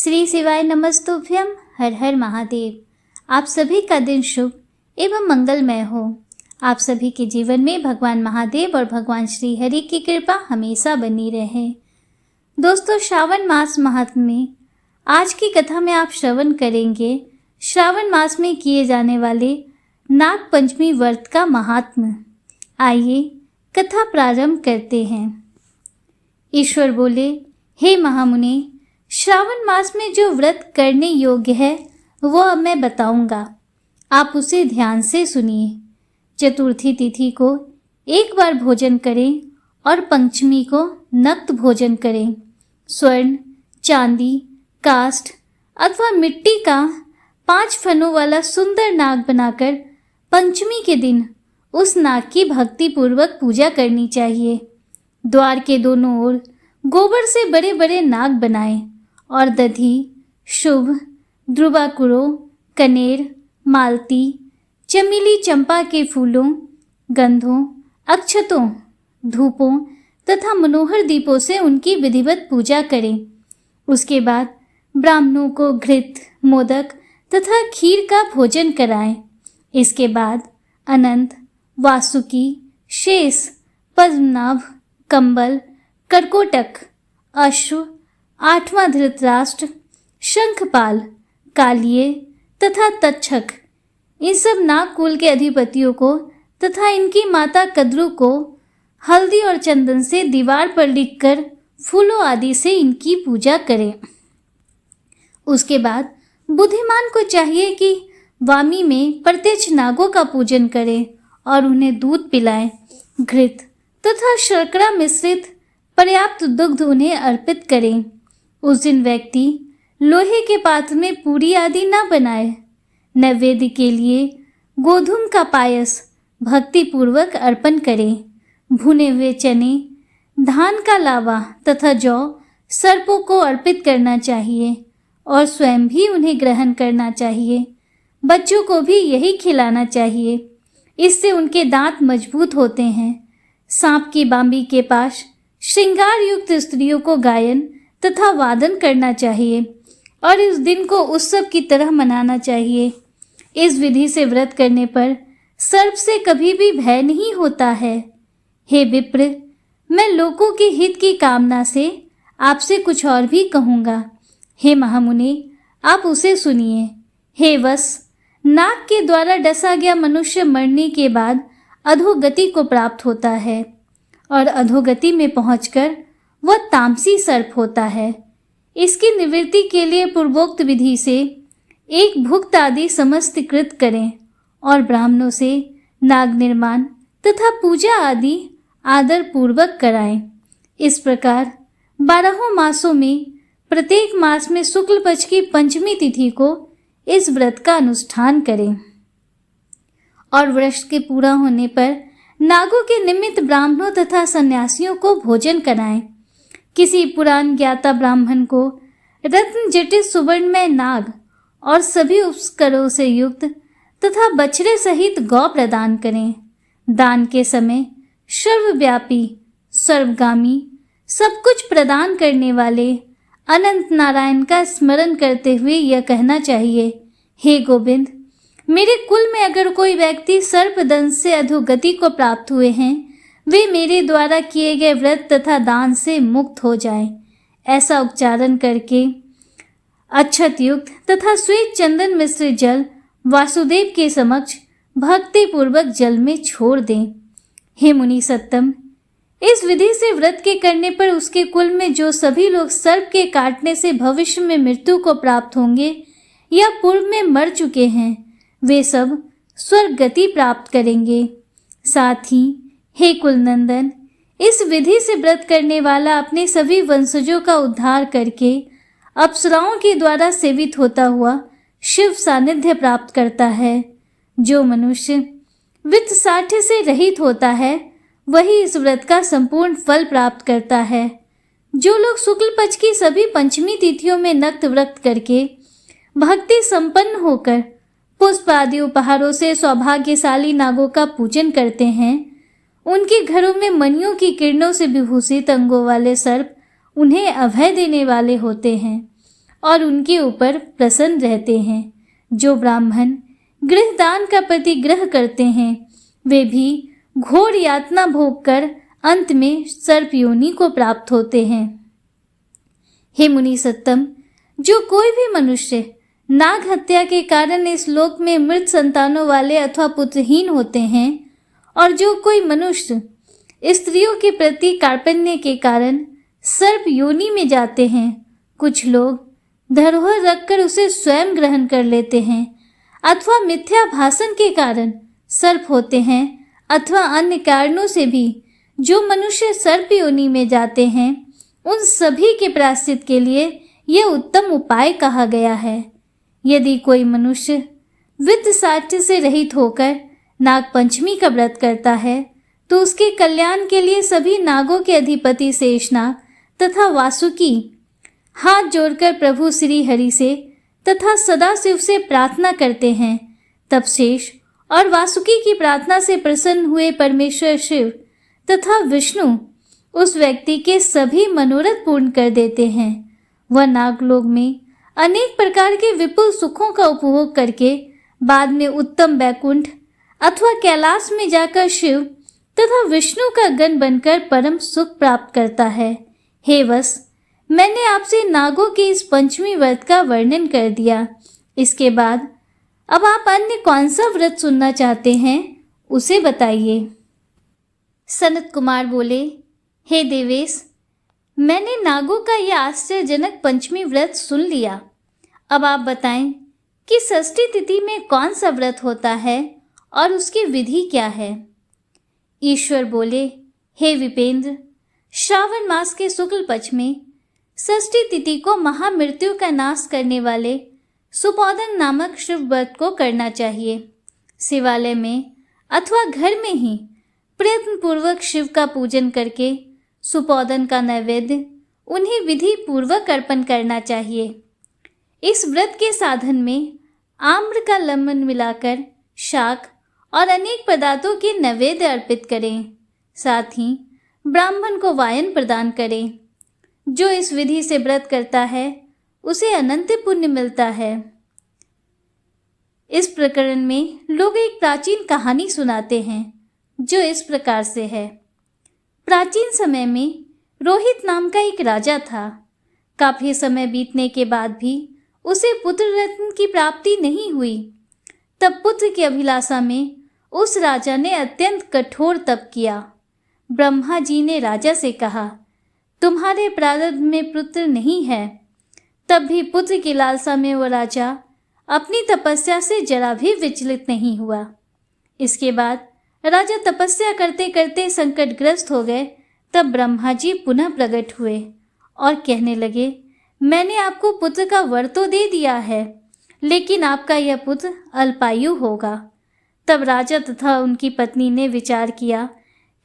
श्री शिवाय नमस्तुभ्यम। हर हर महादेव। आप सभी का दिन शुभ एवं मंगलमय हो। आप सभी के जीवन में भगवान महादेव और भगवान श्री हरि की कृपा हमेशा बनी रहे। दोस्तों, श्रावण मास महात्म्य में आज की कथा में आप श्रवण करेंगे श्रावण मास में किए जाने वाले नाग पंचमी व्रत का महात्म्य। आइए कथा प्रारंभ करते हैं। ईश्वर बोले, हे महामुनि, श्रावण मास में जो व्रत करने योग्य है वो अब मैं बताऊंगा, आप उसे ध्यान से सुनिए। चतुर्थी तिथि को एक बार भोजन करें और पंचमी को नक्त भोजन करें। स्वर्ण, चांदी, काष्ठ अथवा मिट्टी का 5 फनों वाला सुंदर नाग बनाकर पंचमी के दिन उस नाग की भक्ति पूर्वक पूजा करनी चाहिए। द्वार के दोनों ओर गोबर से बड़े बड़े नाग बनाएं और दधी, शुभ, ध्रुवाकुरो, कनेर, मालती, चमेली, चंपा के फूलों, गंधों, अक्षतों, धूपों तथा मनोहर दीपों से उनकी विधिवत पूजा करें। उसके बाद ब्राह्मणों को घृत, मोदक तथा खीर का भोजन कराएं। इसके बाद अनंत, वासुकी, शेष, पद्मनाभ, कंबल, करकोटक, अश्व, 8वां धृतराष्ट्र, शंखपाल, कालिये तथा तक्षक, इन सब नाग कुल के अधिपतियों को तथा इनकी माता कद्रु को हल्दी और चंदन से दीवार पर लिखकर फूलों आदि से इनकी पूजा करें। उसके बाद बुद्धिमान को चाहिए कि वामी में प्रत्यक्ष नागों का पूजन करें और उन्हें दूध पिलाएं। घृत तथा शर्करा मिश्रित पर्याप्त दुग्ध उन्हें अर्पित करें। उस दिन व्यक्ति लोहे के पात्र में पूरी आदि न बनाए। नैवेद्य के लिए गोधूम का पायस भक्ति पूर्वक अर्पण करें। भुने हुए चने, धान का लावा तथा जौ सर्पों को अर्पित करना चाहिए और स्वयं भी उन्हें ग्रहण करना चाहिए। बच्चों को भी यही खिलाना चाहिए, इससे उनके दांत मजबूत होते हैं। सांप की बांबी के पास श्रृंगार युक्त स्त्रियों को गायन तथा वादन करना चाहिए और इस दिन को उत्सव की तरह मनाना चाहिए। इस विधि से व्रत करने पर सर्प से कभी भी भय नहीं होता है। हे विप्र, मैं लोगों के हित की कामना से आपसे कुछ और भी कहूँगा। हे महामुनि, आप उसे सुनिए। हे वश, नाग के द्वारा डसा गया मनुष्य मरने के बाद अधोगति को प्राप्त होता है और अधोगति में पहुंचकर वह तामसी सर्प होता है। इसकी निवृत्ति के लिए पूर्वोक्त विधि से एक भुक्त आदि समस्त कृत करें और ब्राह्मणों से नाग निर्माण तथा पूजा आदि आदर पूर्वक कराएं। इस प्रकार 12 मासों में प्रत्येक मास में शुक्ल पक्ष की पंचमी तिथि को इस व्रत का अनुष्ठान करें और वर्ष के पूरा होने पर नागों के निमित्त ब्राह्मणों तथा सन्यासियों को भोजन कराएं। किसी पुराण ज्ञाता ब्राह्मण को रत्न जटित सुवर्णमय नाग और सभी उपस्करों से युक्त तथा बछड़े सहित गौ प्रदान करें। दान के समय सर्वव्यापी, सर्वगामी, सब कुछ प्रदान करने वाले अनंत नारायण का स्मरण करते हुए यह कहना चाहिए, हे गोविंद, मेरे कुल में अगर कोई व्यक्ति सर्पदंश से अधोगति को प्राप्त हुए हैं, वे मेरे द्वारा किए गए व्रत तथा दान से मुक्त हो जाएं। ऐसा उच्चारण करके अक्षत युक्त तथा श्वेत चंदन मिश्रित जल वासुदेव के समक्ष भक्ति पूर्वक जल में छोड़ दें। हे मुनि सत्तम, इस विधि से व्रत के करने पर उसके कुल में जो सभी लोग सर्प के काटने से भविष्य में मृत्यु को प्राप्त होंगे या पूर्व में मर चुके हैं, वे सब स्वर्ग गति प्राप्त करेंगे। साथ ही हे कुलनंदन, इस विधि से व्रत करने वाला अपने सभी वंशजों का उद्धार करके अप्सराओं के द्वारा सेवित होता हुआ शिव सानिध्य प्राप्त करता है। जो मनुष्य वित्त साठ्य से रहित होता है वही इस व्रत का संपूर्ण फल प्राप्त करता है। जो लोग शुक्ल पक्ष की सभी पंचमी तिथियों में नक्त व्रत करके भक्ति संपन्न होकर पुष्प आदि उपहारों से सौभाग्यशाली नागों का पूजन करते हैं, उनके घरों में मणियों की किरणों से विभूषित अंगों वाले सर्प उन्हें अभय देने वाले होते हैं और उनके ऊपर प्रसन्न रहते हैं। जो ब्राह्मण गृहदान का प्रतिग्रह करते हैं वे भी घोर यातना भोग कर अंत में सर्प योनि को प्राप्त होते हैं। हे मुनि सत्तम, जो कोई भी मनुष्य नाग हत्या के कारण इस लोक में मृत संतानों वाले अथवा पुत्रहीन होते हैं, और जो कोई मनुष्य स्त्रियों के प्रति कार्पण्य के कारण सर्प योनि में जाते हैं, कुछ लोग धरोहर रखकर उसे स्वयं ग्रहण कर लेते हैं, अथवा मिथ्या भाषण के कारण सर्प होते हैं, अथवा अन्य कारणों से भी जो मनुष्य सर्प योनि में जाते हैं, उन सभी के प्रायश्चित के लिए यह उत्तम उपाय कहा गया है। यदि कोई मनुष्य वित्त साठ्य से रहित होकर नाग पंचमी का व्रत करता है तो उसके कल्याण के लिए सभी नागों के अधिपति शेषनाग तथा वासुकी हाथ जोड़कर प्रभु श्री हरि से तथा सदाशिव से प्रार्थना करते हैं। तब शेष और वासुकी की प्रार्थना से प्रसन्न हुए परमेश्वर शिव तथा विष्णु उस व्यक्ति के सभी मनोरथ पूर्ण कर देते हैं। वह नागलोक में अनेक प्रकार के विपुल सुखों का उपभोग करके बाद में उत्तम वैकुंठ अथवा कैलाश में जाकर शिव तथा विष्णु का गण बनकर परम सुख प्राप्त करता है। हे वत्स, मैंने आपसे नागों के इस पंचमी व्रत का वर्णन कर दिया। इसके बाद अब आप अन्य कौन सा व्रत सुनना चाहते हैं उसे बताइए। सनत कुमार बोले, हे देवेश, मैंने नागों का यह आश्चर्यजनक पंचमी व्रत सुन लिया। अब आप बताएं कि षष्ठी तिथि में कौन सा व्रत होता है और उसकी विधि क्या है। ईश्वर बोले, हे विपेंद्र, श्रावण मास के शुक्ल पक्ष में षष्ठी तिथि को महामृत्यु का नाश करने वाले सुपोदन नामक शिव व्रत को करना चाहिए। शिवालय में अथवा घर में ही प्रयत्न पूर्वक शिव का पूजन करके सुपोदन का नैवेद्य उन्हें विधि पूर्वक अर्पण करना चाहिए। इस व्रत के साधन में आम्र का लम्बन मिलाकर शाक और अनेक पदार्थों के नैवेद्य अर्पित करें। साथ ही ब्राह्मण को वायन प्रदान करें। जो इस विधि से व्रत करता है उसे अनंत पुण्य मिलता है। इस प्रकरण में लोग एक प्राचीन कहानी सुनाते हैं जो इस प्रकार से है। प्राचीन समय में रोहित नाम का एक राजा था। काफी समय बीतने के बाद भी उसे पुत्र रत्न की प्राप्ति नहीं हुई। तब पुत्र की अभिलाषा में उस राजा ने अत्यंत कठोर तप किया। ब्रह्मा जी ने राजा से कहा, तुम्हारे प्रारब्ध में पुत्र नहीं है। तब भी पुत्र की लालसा में वो राजा अपनी तपस्या से जरा भी विचलित नहीं हुआ। इसके बाद राजा तपस्या करते करते संकटग्रस्त हो गए। तब ब्रह्मा जी पुनः प्रकट हुए और कहने लगे, मैंने आपको पुत्र का वर तो दे दिया है, लेकिन आपका यह पुत्र अल्पायु होगा। तब राजा तथा उनकी पत्नी ने विचार किया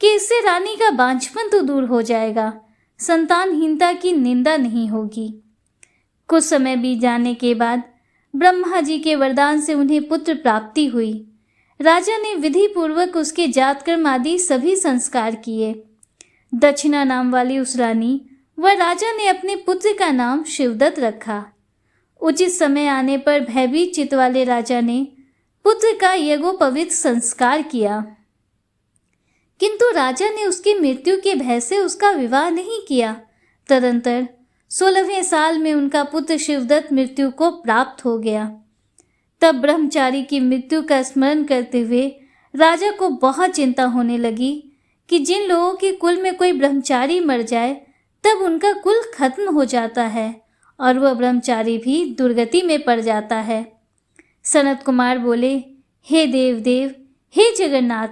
कि इससे रानी का बांझपन तो दूर हो जाएगा, संतानहीनता की निंदा नहीं होगी। कुछ समय बीत जाने के बाद ब्रह्मा जी के वरदान से उन्हें पुत्र प्राप्ति हुई। राजा ने विधि पूर्वक उसके जातकर्म आदि सभी संस्कार किए। दक्षिणा नाम वाली उस रानी व राजा ने अपने पुत्र का नाम शिवदत्त रखा। उचित समय आने पर भयभीत चित्त वाले राजा ने पुत्र का यज्ञोपवीत संस्कार किया, किंतु राजा ने उसकी मृत्यु के भय से उसका विवाह नहीं किया। तदंतर 16वें साल में उनका पुत्र शिवदत्त मृत्यु को प्राप्त हो गया। तब ब्रह्मचारी की मृत्यु का स्मरण करते हुए राजा को बहुत चिंता होने लगी कि जिन लोगों के कुल में कोई ब्रह्मचारी मर जाए तब उनका कुल खत्म हो जाता है और वह ब्रह्मचारी भी दुर्गति में पड़ जाता है। सनत कुमार बोले, हे देव, हे जगन्नाथ,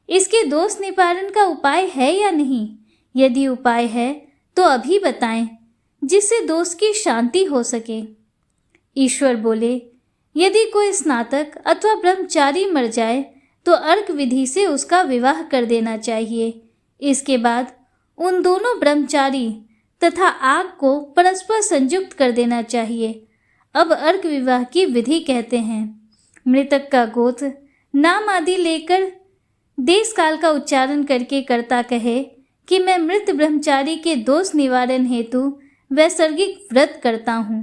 इसके दोष निवारण का उपाय है या नहीं? यदि उपाय है तो अभी बताएं, जिससे दोष की शांति हो सके। ईश्वर बोले, यदि कोई स्नातक अथवा ब्रह्मचारी मर जाए तो अर्क विधि से उसका विवाह कर देना चाहिए। इसके बाद उन दोनों ब्रह्मचारी तथा आग को परस्पर संयुक्त कर देना चाहिए। अब अर्क विवाह की विधि कहते हैं। मृतक का गोत्र नाम आदि लेकर देश काल का उच्चारण करके कर्ता कहे कि मैं मृत ब्रह्मचारी के दोष निवारण हेतु वैसर्गिक व्रत करता हूँ।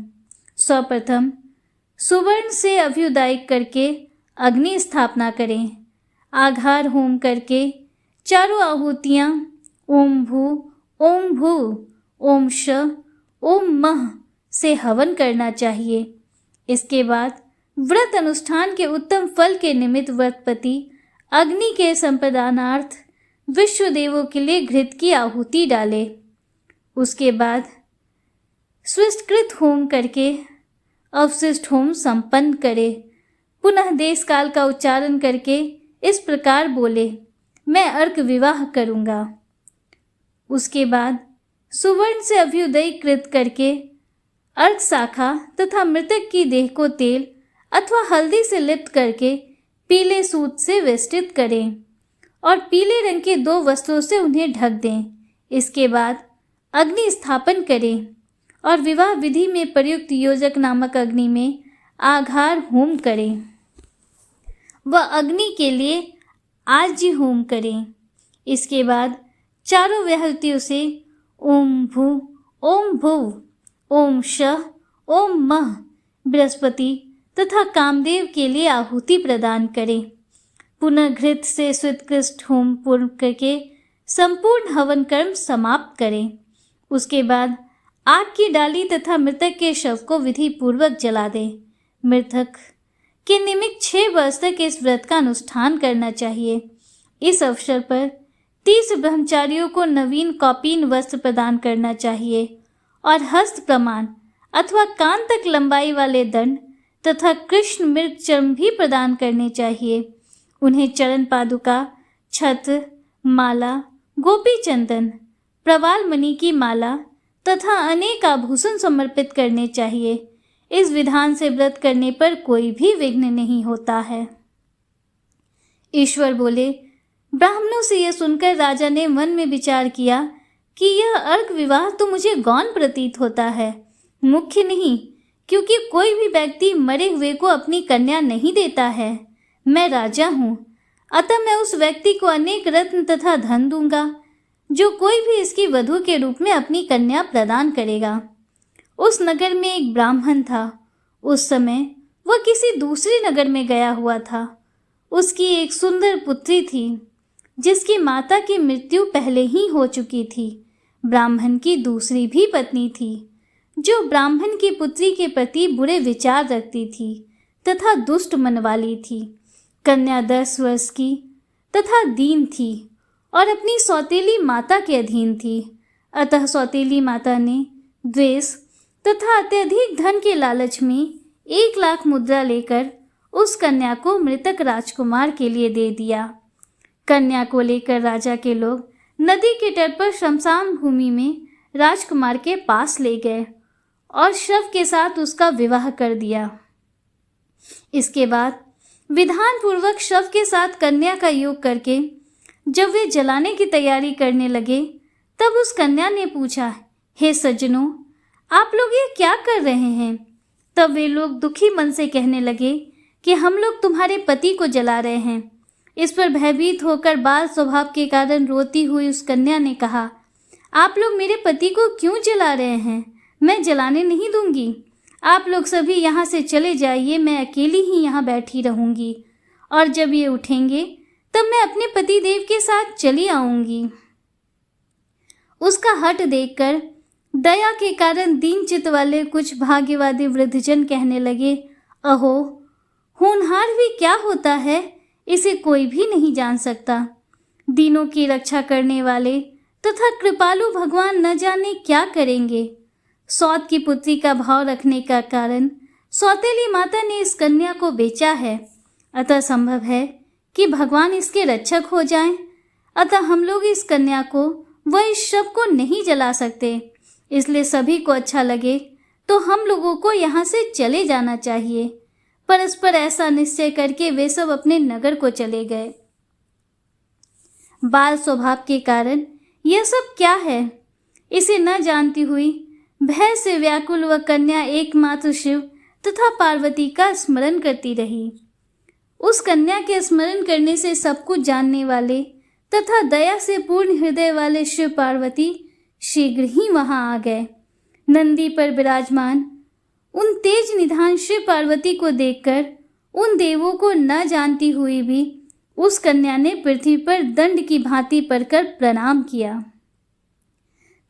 सर्वप्रथम सुवर्ण से अभ्युदायिक करके अग्नि स्थापना करें। आघार होम करके चारों आहुतियाँ ओम भू, ओम भू, ओम श, ओम मह से हवन करना चाहिए। इसके बाद व्रत अनुष्ठान के उत्तम फल के निमित्त व्रतपति अग्नि के संप्रदानार्थ विश्व देवों के लिए घृत की आहुति डाले। उसके बाद स्विष्टकृत होम करके अवशिष्ट होम संपन्न करे। पुनः देश काल का उच्चारण करके इस प्रकार बोले, मैं अर्क विवाह करूँगा। उसके बाद सुवर्ण से अभ्युदयीकृत करके अर्क शाखा तथा मृतक की देह को तेल अथवा हल्दी से लिप्त करके पीले सूत से वेष्टित करें और पीले रंग के 2 वस्त्रों से उन्हें ढक दें। इसके बाद अग्नि स्थापन करें और विवाह विधि में प्रयुक्त योजक नामक अग्नि में आघार होम करें। वह अग्नि के लिए आज्य होम करें। इसके बाद चारों व्याहृतियों से ओम भू, ओम भुव, ओम शः, ओम मह बृहस्पति तथा कामदेव के लिए आहुति प्रदान करें। पुनः घृत से स्वितकृष्ट होम पूर्ण करके संपूर्ण हवन कर्म समाप्त करें। उसके बाद आग की डाली तथा मृतक के शव को विधि पूर्वक जला दें। मृतक के निमित्त 6 वर्ष तक इस व्रत का अनुष्ठान करना चाहिए। इस अवसर पर 30 ब्रह्मचारियों को नवीन कौपीन वस्त्र प्रदान करना चाहिए और हस्त प्रमाण अथवा कान तक लंबाई वाले दंड तथा कृष्ण मृग चर्म भी प्रदान करने चाहिए। उन्हें चरण पादुका, छत्र, माला, गोपी चंदन, प्रवाल मणि की माला तथा अनेक आभूषण समर्पित करने चाहिए। इस विधान से व्रत करने पर कोई भी विघ्न नहीं होता है। ईश्वर बोले, ब्राह्मणों से यह सुनकर राजा ने मन में विचार किया कि यह अर्क विवाह तो मुझे गौण प्रतीत होता है, मुख्य नहीं, क्योंकि कोई भी व्यक्ति मरे हुए को अपनी कन्या नहीं देता है। मैं राजा हूँ, अतः मैं उस व्यक्ति को अनेक रत्न तथा धन दूंगा जो कोई भी इसकी वधू के रूप में अपनी कन्या प्रदान करेगा। उस नगर में एक ब्राह्मण था। उस समय वह किसी दूसरे नगर में गया हुआ था। उसकी एक सुंदर पुत्री थी जिसकी माता की मृत्यु पहले ही हो चुकी थी। ब्राह्मण की दूसरी भी पत्नी थी जो ब्राह्मण की पुत्री के प्रति बुरे विचार रखती थी तथा दुष्ट मन वाली थी। कन्या 10 वर्ष की तथा दीन थी और अपनी सौतेली माता के अधीन थी। अतः सौतेली माता ने द्वेष तथा अत्यधिक धन के लालच में 1 लाख मुद्रा लेकर उस कन्या को मृतक राजकुमार के लिए दे दिया। कन्या को लेकर राजा के लोग नदी के तट पर शमशान भूमि में राजकुमार के पास ले गए और शव के साथ उसका विवाह कर दिया। इसके बाद विधान पूर्वक शव के साथ कन्या का योग करके जब वे जलाने की तैयारी करने लगे तब उस कन्या ने पूछा, हे सज्जनों, आप लोग ये क्या कर रहे हैं? तब वे लोग दुखी मन से कहने लगे कि हम लोग तुम्हारे पति को जला रहे हैं। इस पर भयभीत होकर बाल स्वभाव के कारण रोती हुई उस कन्या ने कहा, आप लोग मेरे पति को क्यों जला रहे हैं? मैं जलाने नहीं दूंगी। आप लोग सभी यहाँ से चले जाइए, मैं अकेली ही यहाँ बैठी रहूंगी और जब ये उठेंगे तब मैं अपने पति देव के साथ चली आऊंगी। उसका हठ देखकर दया के कारण दीन चित्त वाले कुछ भाग्यवादी वृद्धजन कहने लगे, अहो, होनहार भी क्या होता है, इसे कोई भी नहीं जान सकता। दीनों की रक्षा करने वाले तथा कृपालु भगवान न जाने क्या करेंगे। सौत की पुत्री का भाव रखने का कारण सौतेली माता ने इस कन्या को बेचा है, अतः संभव है कि भगवान इसके रक्षक हो जाएं। अतः हम लोग इस कन्या को व इस शव को नहीं जला सकते, इसलिए सभी को अच्छा लगे तो हम लोगों को यहाँ से चले जाना चाहिए। परस्पर ऐसा निश्चय करके वे सब अपने नगर को चले गए। बाल स्वभाव के कारण यह सब क्या है, इसे न जानती हुई भय से व्याकुल वह कन्या एकमात्र शिव तथा पार्वती का स्मरण करती रही। उस कन्या के स्मरण करने से सब कुछ जानने वाले तथा दया से पूर्ण हृदय वाले शिव पार्वती शीघ्र ही वहां आ गए। नंदी पर विराजमान उन तेज निधान शिव पार्वती को देखकर उन देवों को न जानती हुई भी उस कन्या ने पृथ्वी पर दंड की भांति पड़कर प्रणाम किया।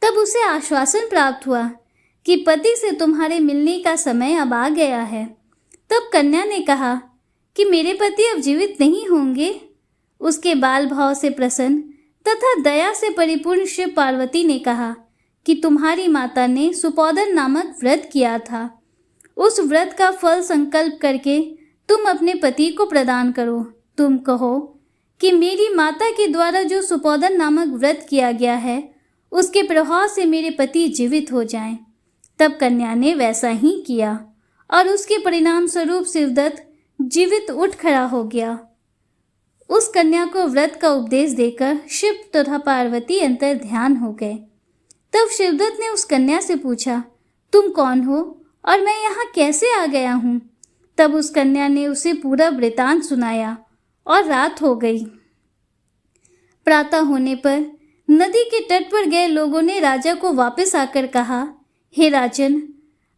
तब उसे आश्वासन प्राप्त हुआ कि पति से तुम्हारे मिलने का समय अब आ गया है। तब कन्या ने कहा कि मेरे पति अब जीवित नहीं होंगे। उसके बाल भाव से प्रसन्न तथा दया से परिपूर्ण शिव पार्वती ने कहा कि तुम्हारी माता ने सुपोदन नामक व्रत किया था। उस व्रत का फल संकल्प करके तुम अपने पति को प्रदान करो। तुम कहो कि मेरी माता के द्वारा जो सुपोदन नामक व्रत किया गया है उसके प्रभाव से मेरे पति जीवित हो जाएं। तब कन्या ने वैसा ही किया और उसके परिणाम स्वरूप शिवदत्त जीवित उठ खड़ा हो गया। उस कन्या को व्रत का उपदेश देकर शिव तथा पार्वती अंतर ध्यान हो गए। तब शिवदत्त ने उस कन्या से पूछा, तुम कौन हो और मैं यहाँ कैसे आ गया हूँ? तब उस कन्या ने उसे पूरा वृतांत सुनाया और रात हो गई। प्रातः होने पर नदी के तट पर गए लोगों ने राजा को वापस आकर कहा, हे राजन,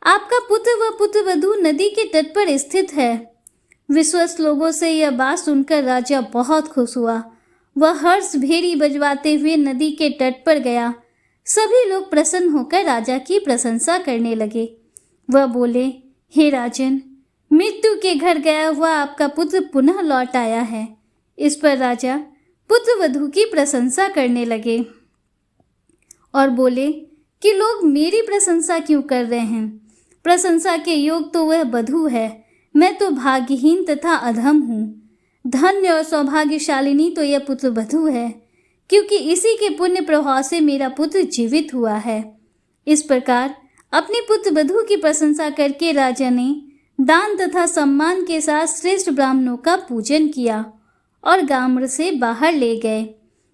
आपका पुत्र व पुत्रवधू नदी के तट पर स्थित है। विश्वस्त लोगों से यह बात सुनकर राजा बहुत खुश हुआ। वह हर्ष भेरी बजवाते हुए नदी के तट पर गया। सभी लोग प्रसन्न होकर राजा की प्रशंसा करने लगे। वह बोले, हे राजन, मृत्यु के घर गया हुआ आपका पुत्र पुनः लौट आया है। इस पर राजा पुत्रवधू की प्रशंसा करने लगे और बोले कि लोग मेरी प्रशंसा क्यों कर रहे हैं? प्रशंसा के योग तो वह वधू है, मैं तो भाग्यहीन तथा अधम हूँ। धन्य और सौभाग्यशालिनी तो यह पुत्रवधू है, क्योंकि इसी के पुण्य प्रभाव से मेरा पुत्र जीवित हुआ है। इस प्रकार अपने पुत्रवधू की प्रशंसा करके राजा ने दान तथा सम्मान के साथ श्रेष्ठ ब्राह्मणों का पूजन किया और गाम से बाहर ले गए।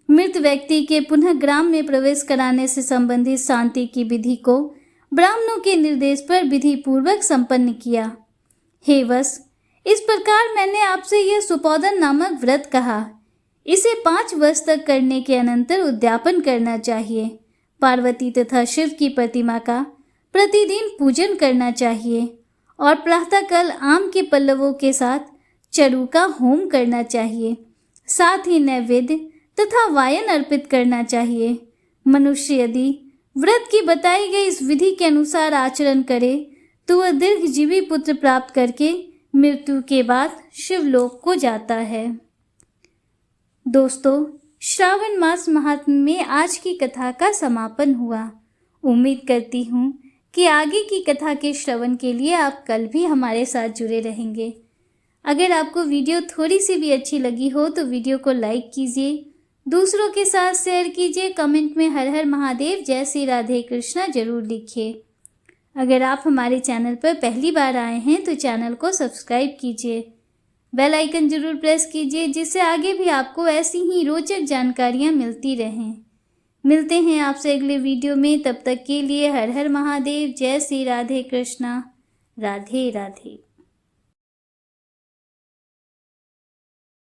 मृत व्यक्ति के पुनः ग्राम में प्रवेश कराने से संबंधित शांति की विधि को ब्राह्मणों के निर्देश पर विधि पूर्वक संपन्न किया। हे वश, इस प्रकार मैंने आपसे यह सुपोदन नामक व्रत कहा। इसे 5 वर्ष तक करने के अनंतर उद्यापन करना चाहिए। पार्वती तथा शिव की प्रतिमा का प्रतिदिन पूजन करना चाहिए और प्रातःकाल आम के पल्लवों के साथ चरु का होम करना चाहिए। साथ ही नैवेद्य तथा वायन अर्पित करना चाहिए। मनुष्य यदि व्रत की बताई गई इस विधि के अनुसार आचरण करे तो वह दीर्घजीवी पुत्र प्राप्त करके मृत्यु के बाद शिवलोक को जाता है। दोस्तों, श्रावण मास महात्म्य में आज की कथा का समापन हुआ। उम्मीद करती हूँ कि आगे की कथा के श्रवण के लिए आप कल भी हमारे साथ जुड़े रहेंगे। अगर आपको वीडियो थोड़ी सी भी अच्छी लगी हो तो वीडियो को लाइक कीजिए, दूसरों के साथ शेयर कीजिए, कमेंट में हर हर महादेव, जय श्री राधे कृष्णा जरूर लिखिए। अगर आप हमारे चैनल पर पहली बार आए हैं तो चैनल को सब्सक्राइब कीजिए, बेल आइकन जरूर प्रेस कीजिए, जिससे आगे भी आपको ऐसी ही रोचक जानकारियाँ मिलती रहें। मिलते हैं आपसे अगले वीडियो में, तब तक के लिए हर हर महादेव, जय श्री राधे कृष्णा, राधे राधे।